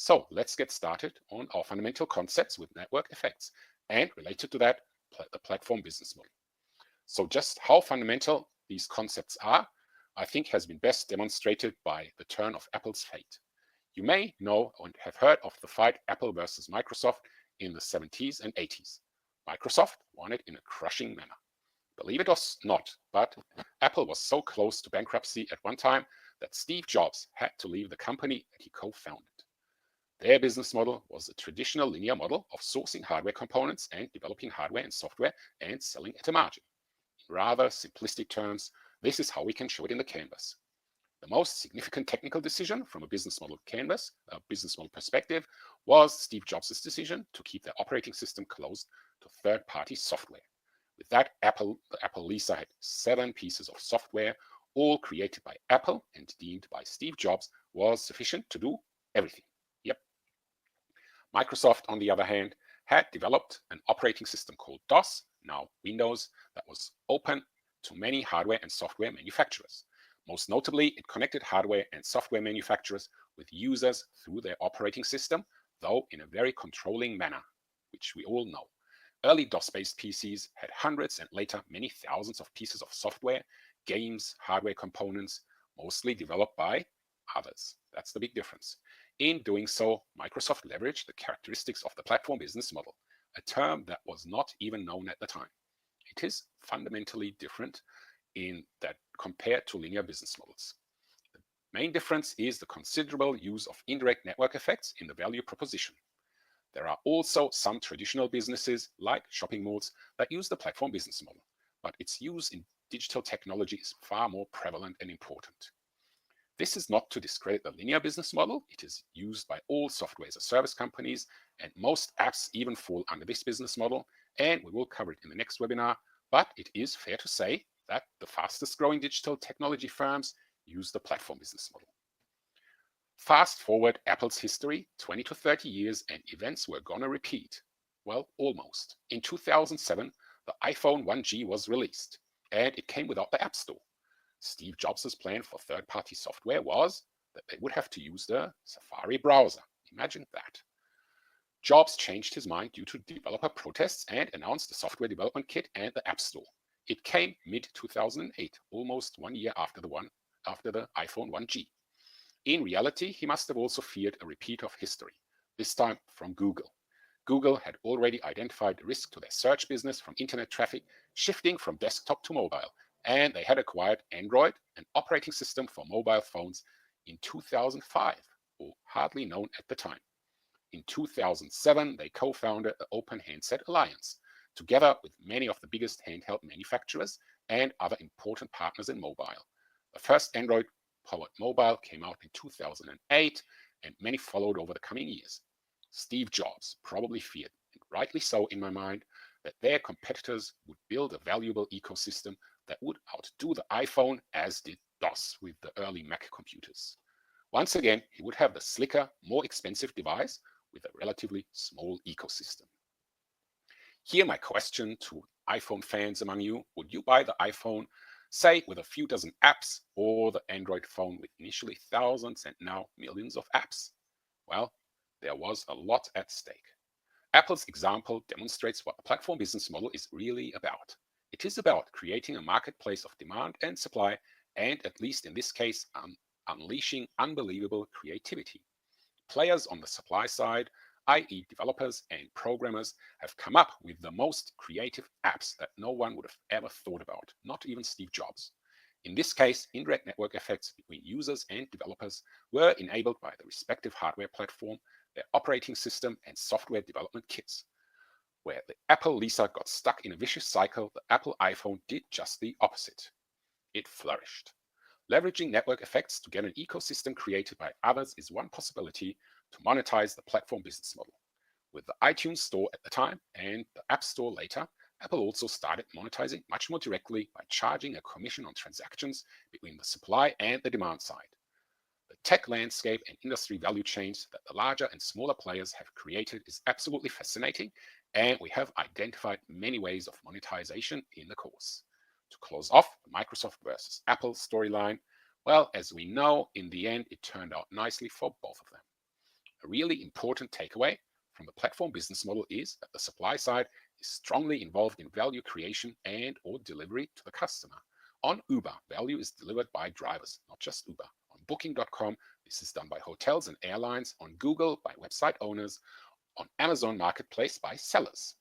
So let's get started on our fundamental concepts with network effects and related to that, the platform business model. So just how fundamental these concepts are, I think has been best demonstrated by the turn of Apple's fate. You may know and have heard of the fight Apple versus Microsoft in the 70s and 80s. Microsoft won it in a crushing manner. Believe it or not, but Apple was so close to bankruptcy at one time that Steve Jobs had to leave the company that he co-founded. Their business model was a traditional linear model of sourcing hardware components and developing hardware and software and selling at a margin. In rather simplistic terms, this is how we can show it in the canvas. The most significant technical decision from a business model perspective, was Steve Jobs' decision to keep their operating system closed to third-party software. With that, the Apple Lisa had 7 pieces of software, all created by Apple and deemed by Steve Jobs was sufficient to do everything. Yep. Microsoft, on the other hand, had developed an operating system called DOS, now Windows, that was open to many hardware and software manufacturers. Most notably, it connected hardware and software manufacturers with users through their operating system, though in a very controlling manner, which we all know. Early DOS-based PCs had hundreds and later many thousands of pieces of software, games, hardware components, mostly developed by others. That's the big difference. In doing so, Microsoft leveraged the characteristics of the platform business model, a term that was not even known at the time. It is fundamentally different in that compared to linear business models. The main difference is the considerable use of indirect network effects in the value proposition. There are also some traditional businesses, like shopping malls, that use the platform business model, but its use in digital technology is far more prevalent and important. This is not to discredit the linear business model. It is used by all software as a service companies, and most apps even fall under this business model, and we will cover it in the next webinar, but it is fair to say that the fastest growing digital technology firms use the platform business model. Fast forward Apple's history, 20 to 30 years, and events were gonna repeat. Well, almost. In 2007, the iPhone 1G was released, and it came without the App Store. Steve Jobs' plan for third-party software was that they would have to use the Safari browser. Imagine that. Jobs changed his mind due to developer protests and announced the software development kit and the App Store. It came mid-2008, almost 1 year after the iPhone 1G. In reality, he must have also feared a repeat of history, this time from Google. Google had already identified the risk to their search business from internet traffic shifting from desktop to mobile, and they had acquired Android, an operating system for mobile phones, in 2005, or hardly known at the time. In 2007, they co-founded the Open Handset Alliance, together with many of the biggest handheld manufacturers and other important partners in mobile. The first Android-powered mobile came out in 2008, and many followed over the coming years. Steve Jobs probably feared, and rightly so in my mind, that their competitors would build a valuable ecosystem that would outdo the iPhone, as did DOS with the early Mac computers. Once again, he would have the slicker, more expensive device with a relatively small ecosystem. Here my question to iPhone fans among you: would you buy the iPhone, say with a few dozen apps, or the Android phone with initially thousands and now millions of apps? Well, there was a lot at stake. Apple's example demonstrates what the platform business model is really about. It is about creating a marketplace of demand and supply, and at least in this case, unleashing unbelievable creativity. Players on the supply side, i.e. developers and programmers, have come up with the most creative apps that no one would have ever thought about, not even Steve Jobs. In this case, indirect network effects between users and developers were enabled by the respective hardware platform, their operating system, and software development kits. Where the Apple Lisa got stuck in a vicious cycle, the Apple iPhone did just the opposite. It flourished. Leveraging network effects to get an ecosystem created by others is one possibility to monetize the platform business model. With the iTunes Store at the time and the App Store later, Apple also started monetizing much more directly by charging a commission on transactions between the supply and the demand side. The tech landscape and industry value chains that the larger and smaller players have created is absolutely fascinating, and we have identified many ways of monetization in the course. To close off the Microsoft versus Apple storyline, well, as we know, in the end, it turned out nicely for both of them. A really important takeaway from the platform business model is that the supply side is strongly involved in value creation and or delivery to the customer. On Uber, value is delivered by drivers, not just Uber. On Booking.com, this is done by hotels and airlines. On Google, by website owners. On Amazon Marketplace, by sellers.